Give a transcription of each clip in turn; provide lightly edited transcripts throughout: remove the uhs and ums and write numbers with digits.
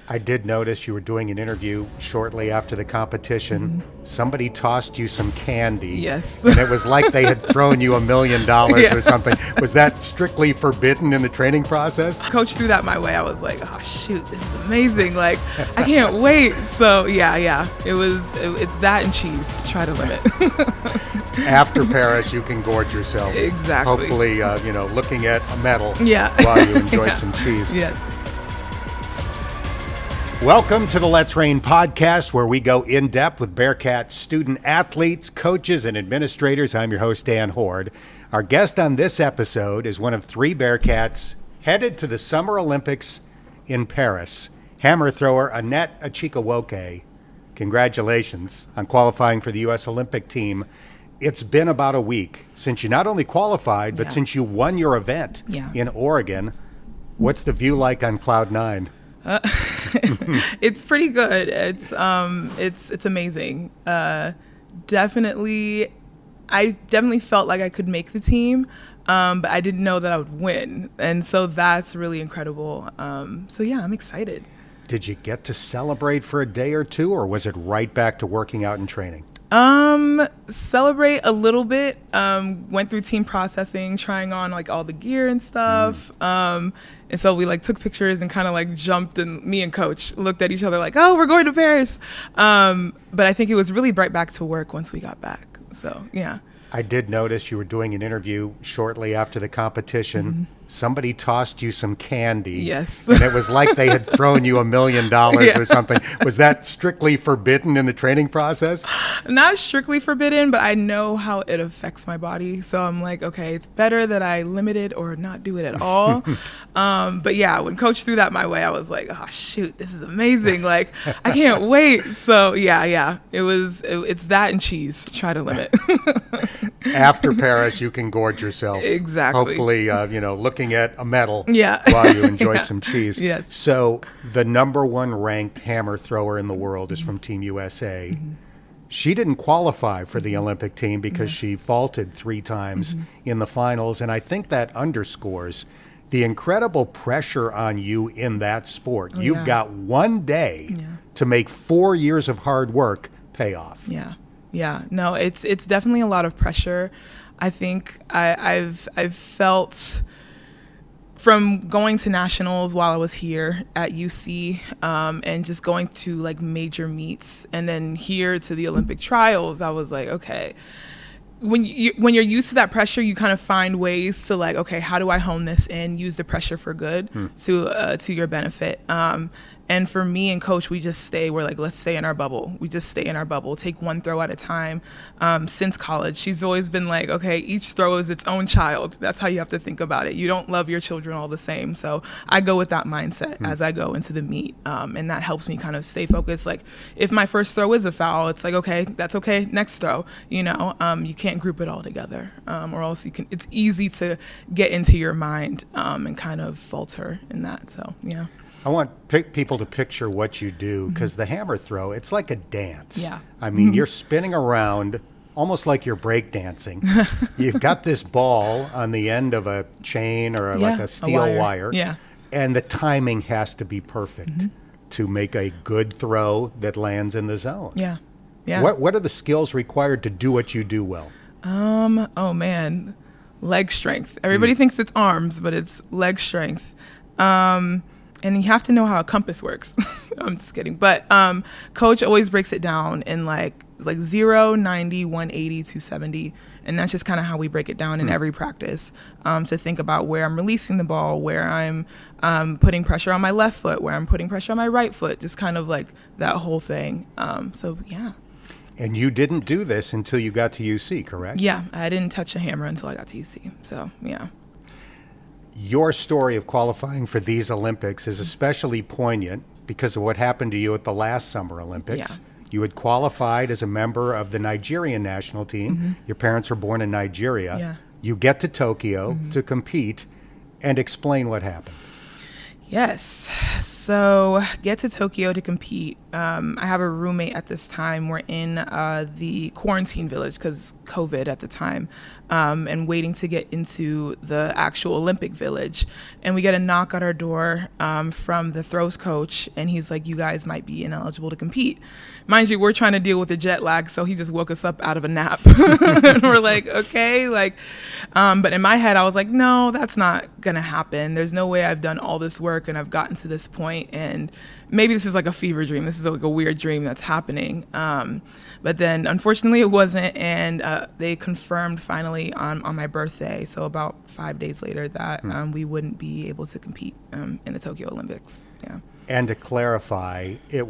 I did notice you were doing an interview shortly after the competition. Somebody tossed you some candy. Yes. And it was like they had thrown you $1 million or something. Was that strictly forbidden in the training process? Coach threw that my way. I was like, oh shoot, this is amazing. Like, I can't wait. So yeah. It's that and cheese. Try to limit. After Paris, you can gorge yourself. Exactly. Hopefully, looking at a medal Yeah. while you enjoy some cheese. Yeah. Welcome to the Let's Reign podcast, where we go in depth with Bearcats student athletes, coaches, and administrators. I'm your host, Dan Hoard. Our guest on this episode is one of 3 Bearcats headed to the Summer Olympics in Paris. Hammer thrower Annette Echikunwoke. Congratulations on qualifying for the U.S. Olympic team. It's been about a week since you not only qualified, but since you won your event in Oregon. What's the view like on Cloud 9? It's pretty good. It's amazing. I definitely felt like I could make the team, but I didn't know that I would win, and so that's really incredible. So yeah, I'm excited. Did you get to celebrate for a day or two, or was it right back to working out and training? Celebrate a little bit. Went through team processing, trying on like all the gear and stuff. And so we like took pictures and kind of like jumped, and me and coach looked at each other like, oh, we're going to Paris. But I think it was really right back to work once we got back. So yeah. I did notice you were doing an interview shortly after the competition. Somebody tossed you some candy. Yes. And it was like they had thrown you $1 million or something. Was that strictly forbidden in the training process? Not strictly forbidden, but I know how it affects my body. So I'm like, okay, it's better that I limit it or not do it at all. But yeah, when coach threw that my way, I was like, oh shoot, this is amazing. Like, I can't wait. So yeah. It's that and cheese. Try to limit. After Paris, you can gorge yourself. Exactly. Hopefully, looking at a medal Yeah. while you enjoy some cheese. Yes. So the number 1 ranked hammer thrower in the world is from Team USA. She didn't qualify for the Olympic team because she faulted 3 times in the finals. And I think that underscores the incredible pressure on you in that sport. You've got 1 day to make 4 years of hard work pay off. Yeah. No, it's definitely a lot of pressure. I think I've felt from going to nationals while I was here at UC, and just going to like major meets, and then here to the Olympic trials, I was like, okay, when you're used to that pressure, you kind of find ways to like, okay, how do I hone this in, use the pressure for good to your benefit. And for me and coach, we're like, let's stay in our bubble. We just stay in our bubble, take 1 throw at a time. Since college, she's always been like, okay, each throw is its own child. That's how you have to think about it. You don't love your children all the same. So I go with that mindset as I go into the meet. And that helps me kind of stay focused. Like if my first throw is a foul, it's like, okay, that's okay. Next throw, you can't group it all together, or else it's easy to get into your mind, and kind of falter in that. So, yeah. I want people to picture what you do, because the hammer throw, it's like a dance. Yeah. I mean, you're spinning around almost like you're breakdancing. You've got this ball on the end of a chain or like a steel wire. Yeah. And the timing has to be perfect to make a good throw that lands in the zone. Yeah. What are the skills required to do what you do well? Oh man, leg strength. Everybody thinks it's arms, but it's leg strength. And you have to know how a compass works. I'm just kidding. But coach always breaks it down in like 0, 90, 180, 270. And that's just kind of how we break it down in every practice, to think about where I'm releasing the ball, where I'm putting pressure on my left foot, where I'm putting pressure on my right foot, just kind of like that whole thing. So, yeah. And you didn't do this until you got to UC, correct? Yeah, I didn't touch a hammer until I got to UC. So, yeah. Your story of qualifying for these Olympics is especially poignant because of what happened to you at the last Summer Olympics. You had qualified as a member of the Nigerian national team. Your parents were born in Nigeria. You get to Tokyo to compete, and explain what happened. Yes. So get to Tokyo to compete. I have a roommate at this time. We're in the quarantine village because COVID at the time, and waiting to get into the actual Olympic village. And we get a knock at our door from the throws coach, and he's like, "You guys might be ineligible to compete." Mind you, we're trying to deal with the jet lag, so he just woke us up out of a nap. And we're like, okay, but in my head, I was like, no, that's not gonna happen. There's no way I've done all this work and I've gotten to this point, and maybe this is like a fever dream. This is like a weird dream that's happening. But then unfortunately it wasn't, and they confirmed finally on my birthday, so about 5 days later, that we wouldn't be able to compete in the Tokyo Olympics. Yeah. And to clarify, it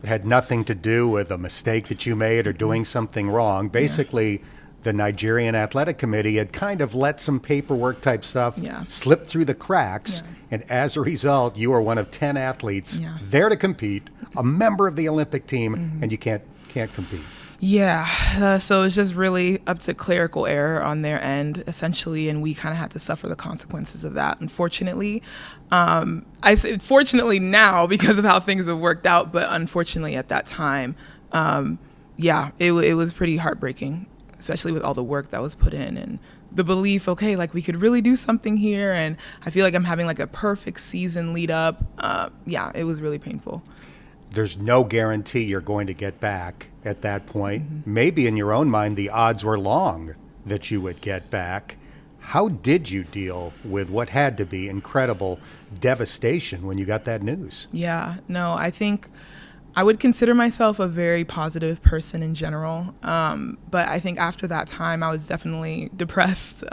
had nothing to do with a mistake that you made or doing something wrong. Basically, the Nigerian Athletic Committee had kind of let some paperwork type stuff slip through the cracks. And as a result, you are one of 10 athletes there to compete, a member of the Olympic team, and you can't compete. Yeah, so it's just really up to clerical error on their end, essentially, and we kind of had to suffer the consequences of that, unfortunately. I say fortunately now because of how things have worked out, but unfortunately at that time, it was pretty heartbreaking, especially with all the work that was put in and the belief, okay, like we could really do something here, and I feel like I'm having like a perfect season lead up. It was really painful. There's no guarantee you're going to get back at that point. Maybe in your own mind, the odds were long that you would get back. How did you deal with what had to be incredible devastation when you got that news? Yeah, no, I think I would consider myself a very positive person in general. But I think after that time, I was definitely depressed,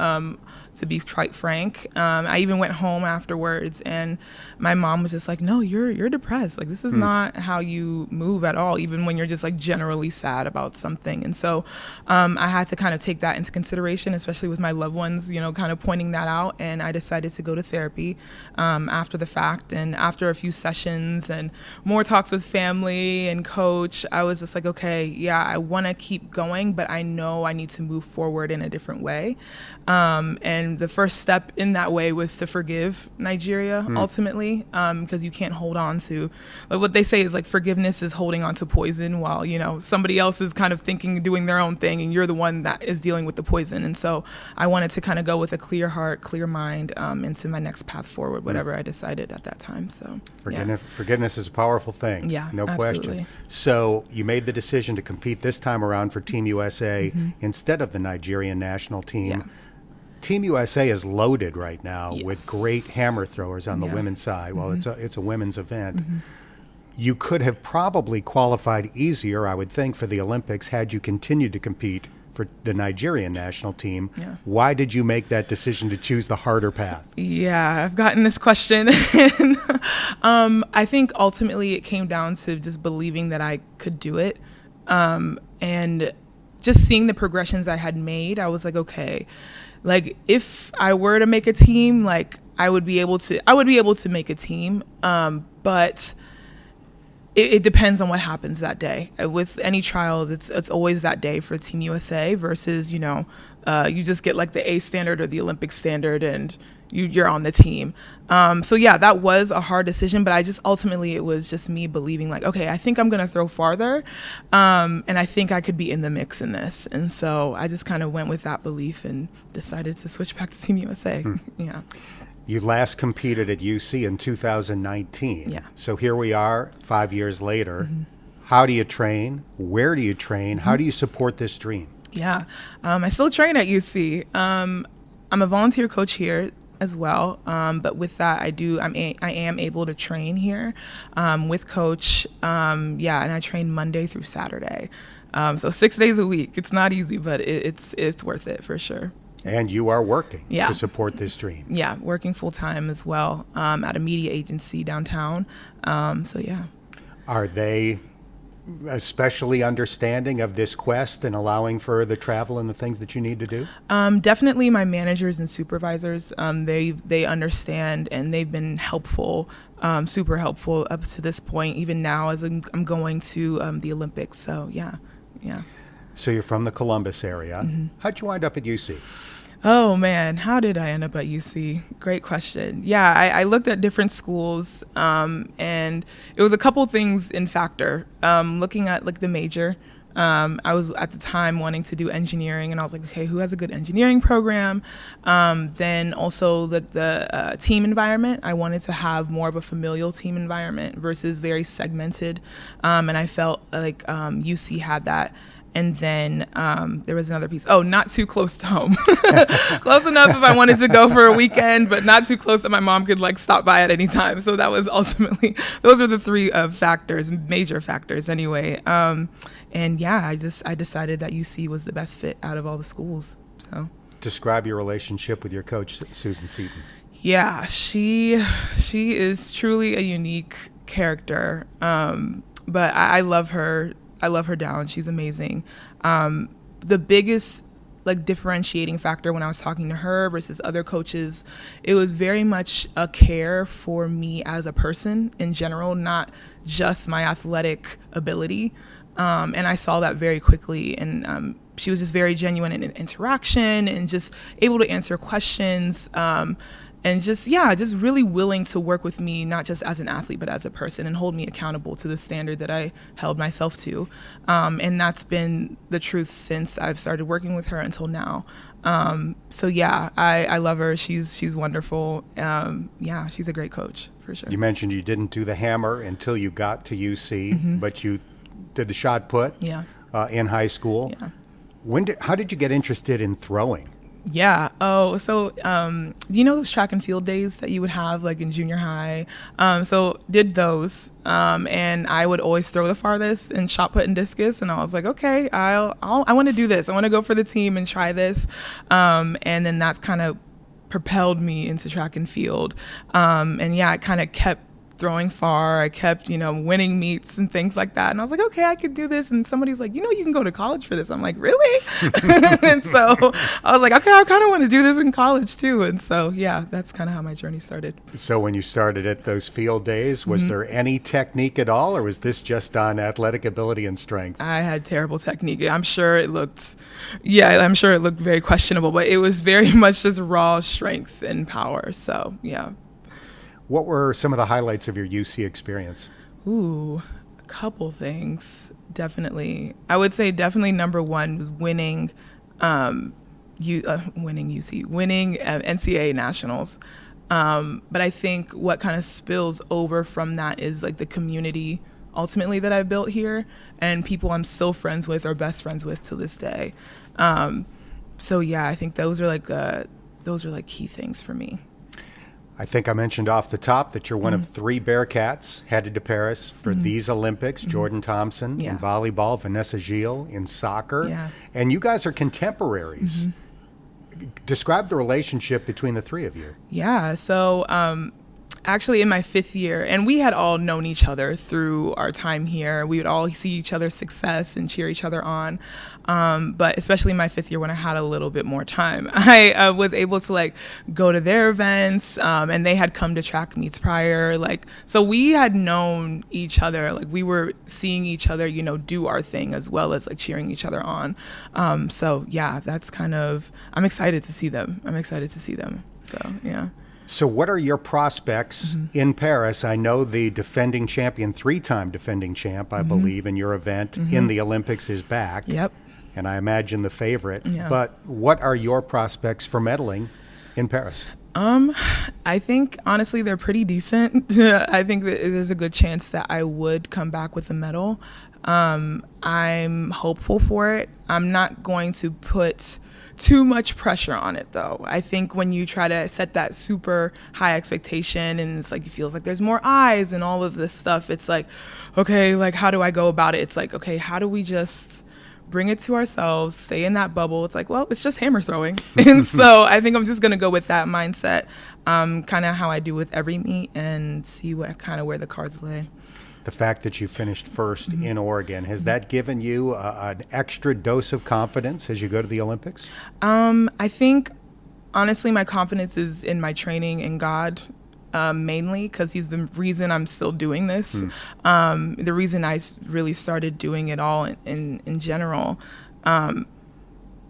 to be quite frank. I even went home afterwards, and my mom was just like, no, you're depressed. Like, this is not how you move at all, even when you're just like generally sad about something. And so I had to kind of take that into consideration, especially with my loved ones, kind of pointing that out. And I decided to go to therapy after the fact. And after a few sessions and more talks with family and coach, I was just like, okay, yeah, I want to keep going, but I know I need to move forward in a different way. And the first step in that way was to forgive Nigeria ultimately, because you can't hold on to, like what they say is like forgiveness is holding on to poison while, somebody else is kind of thinking, doing their own thing, and you're the one that is dealing with the poison. And so I wanted to kind of go with a clear heart, clear mind into my next path forward, whatever I decided at that time. So forgiveness is a powerful thing. Yeah, no absolutely. Question. So you made the decision to compete this time around for Team USA instead of the Nigerian national team. Yeah. Team USA is loaded right now with great hammer throwers on the women's side. Well, it's a women's event. You could have probably qualified easier, I would think, for the Olympics had you continued to compete for the Nigerian national team. Yeah. Why did you make that decision to choose the harder path? Yeah, I've gotten this question. And, I think ultimately it came down to just believing that I could do it. And just seeing the progressions I had made, I was like, okay, like if I were to make a team, like I would be able to make a team. But it depends on what happens that day. With any trials, it's always that day for Team USA versus, you just get like the A standard or the Olympic standard and you're on the team. So yeah, that was a hard decision, but ultimately it was just me believing like, okay, I think I'm going to throw farther. And I think I could be in the mix in this. And so I just kind of went with that belief and decided to switch back to Team USA. Yeah. You last competed at UC in 2019. Yeah. So here we are 5 years later. How do you train? Where do you train? How do you support this dream? Yeah. I still train at UC. I'm a volunteer coach here as well. But with that, I am able to train here with coach. And I train Monday through Saturday. So 6 days a week. It's not easy, but it's worth it for sure. And you are working to support this dream. Yeah, working full time as well at a media agency downtown. Are they especially understanding of this quest and allowing for the travel and the things that you need to do? Definitely my managers and supervisors, they understand and they've been helpful, super helpful up to this point, even now as I'm going to the Olympics. So yeah. So you're from the Columbus area. How'd you wind up at UC? Oh man, how did I end up at UC? Great question. Yeah, I looked at different schools, and it was a couple things in factor. Looking at like the major, I was at the time wanting to do engineering, and I was like, okay, who has a good engineering program? Then also the team environment. I wanted to have more of a familial team environment versus very segmented, and I felt like UC had that. And then there was another piece. Oh, not too close to home. Close enough if I wanted to go for a weekend, but not too close that my mom could like stop by at any time. So that was ultimately, those were the three factors, major factors anyway. And yeah, I decided that UC was the best fit out of all the schools. So Describe your relationship with your coach, Susan Seaton. yeah, she is truly a unique character. But I love her. I love her down. She's amazing. The biggest like differentiating factor when I was talking to her versus other coaches, it was very much a care for me as a person in general, not just my athletic ability. And I saw that very quickly. And she was just very genuine in interaction and just able to answer questions. And just really willing to work with me, not just as an athlete, but as a person, and hold me accountable to the standard that I held myself to. And that's been the truth since I've started working with her until now. So yeah, I love her. She's wonderful. Yeah, she's a great coach for sure. You mentioned you didn't do the hammer until you got to UC, but you did the shot put in high school. Yeah. How did you get interested in throwing? Yeah. Oh, so you know those track and field days that you would have like in junior high? So did those, and I would always throw the farthest in shot put and discus, and I was like, okay, I want to do this. I want to go for the team and try this, and then that's kind of propelled me into track and field, and yeah, I kind of kept throwing far. I kept, winning meets and things like that. And I was like, okay, I could do this. And somebody's like, you can go to college for this. I'm like, really? And so I was like, okay, I kind of want to do this in college too. And so, yeah, that's kind of how my journey started. So when you started at those field days, was there any technique at all, or was this just on athletic ability and strength? I had terrible technique. I'm sure it looked very questionable, but it was very much just raw strength and power. So, yeah. What were some of the highlights of your UC experience? Ooh, a couple things, definitely. I would say definitely number one was winning NCAA nationals. But I think what kind of spills over from that is like the community ultimately that I built here and people I'm still friends with or best friends with to this day. So yeah, I think those are key things for me. I think I mentioned off the top that you're one of 3 Bearcats headed to Paris for these Olympics. Jordan Thompson in volleyball, Vanessa Gilles in soccer. And you guys are contemporaries. Describe the relationship between the 3 of you. Yeah, so actually in my 5th year, and we had all known each other through our time here. We would all see each other's success and cheer each other on. But especially in my 5th year when I had a little bit more time, I was able to go to their events, and they had come to track meets prior. So we had known each other. We were seeing each other, do our thing as well as cheering each other on. So yeah, that's I'm excited to see them. So yeah. So what are your prospects in Paris? I know the defending champion, 3-time defending champ, I believe, in your event in the Olympics is back. Yep. And I imagine the favorite. Yeah. But what are your prospects for medaling in Paris? I think, honestly, they're pretty decent. I think that there's a good chance that I would come back with a medal. I'm hopeful for it. I'm not going to put too much pressure on it, though. I think when you try to set that super high expectation and it's it feels like there's more eyes and all of this stuff, it's okay, how do I go about it? It's okay, how do we just bring it to ourselves, stay in that bubble? It's well, it's just hammer throwing. And so I think I'm just going to go with that mindset, kind of how I do with every meet, and see where the cards lay. The fact that you finished first in Oregon, has that given you an extra dose of confidence as you go to the Olympics? I think, honestly, my confidence is in my training in God, mainly because he's the reason I'm still doing this. The reason I really started doing it all in general.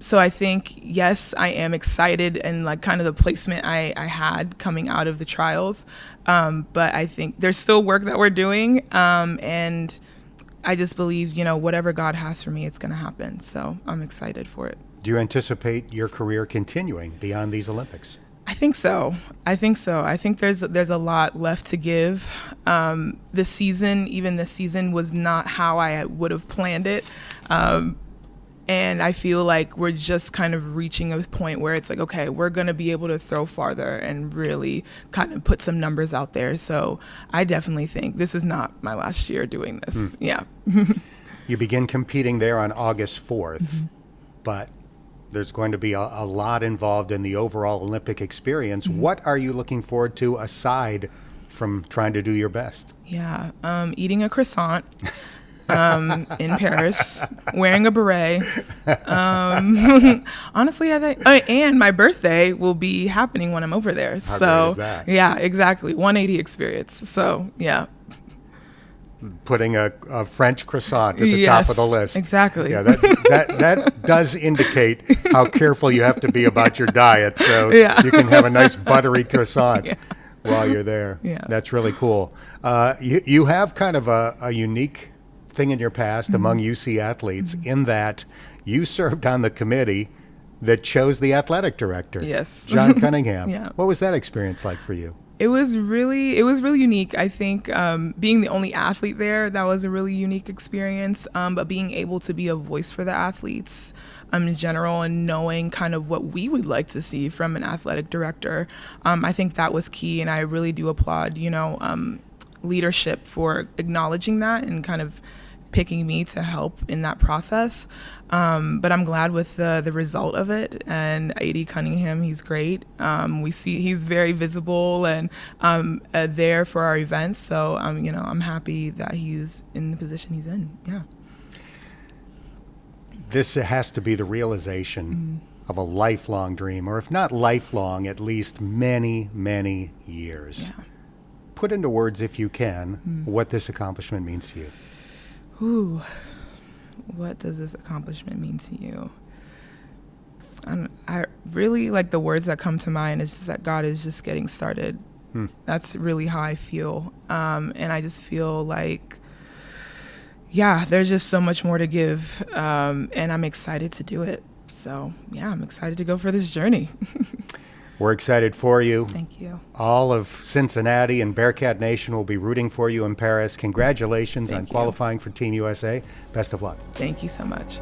So I think, yes, I am excited and like kind of the placement I had coming out of the trials. But I think there's still work that we're doing. And I just believe, whatever God has for me, it's going to happen. So I'm excited for it. Do you anticipate your career continuing beyond these Olympics? I think so. I think there's a lot left to give. This season was not how I would have planned it. And I feel like we're just kind of reaching a point where it's like, okay, we're going to be able to throw farther and really kind of put some numbers out there. So I definitely think this is not my last year doing this. Yeah. You begin competing there on August 4th, but there's going to be a lot involved in the overall Olympic experience. What are you looking forward to aside from trying to do your best? Yeah, eating a croissant in Paris, wearing a beret. Honestly, I think, and my birthday will be happening when I'm over there. How so great is that? Yeah, exactly, 180 experience. So yeah. Putting a French croissant at the top of the list. Exactly. Yeah, that does indicate how careful you have to be about your diet, so you can have a nice buttery croissant while you're there. Yeah. That's really cool. You have kind of a unique thing in your past among UC athletes in that you served on the committee that chose the athletic director. Yes. John Cunningham. Yeah. What was that experience like for you? It was really unique. I think being the only athlete there, that was a really unique experience. But being able to be a voice for the athletes in general and knowing kind of what we would like to see from an athletic director, I think that was key. And I really do applaud, leadership for acknowledging that and kind of picking me to help in that process. But I'm glad with the result of it. And AD Cunningham, he's great. We see he's very visible and there for our events. So, I'm happy that he's in the position he's in. Yeah. This has to be the realization of a lifelong dream, or if not lifelong, at least many, many years. Yeah. Put into words, if you can, what this accomplishment means to you. Ooh, what does this accomplishment mean to you? I really like the words that come to mind is just that God is just getting started. That's really how I feel. And I just feel like, there's just so much more to give. And I'm excited to do it. So, I'm excited to go for this journey. We're excited for you. Thank you. All of Cincinnati and Bearcat Nation will be rooting for you in Paris. Congratulations on qualifying for Team USA. Best of luck. Thank you so much.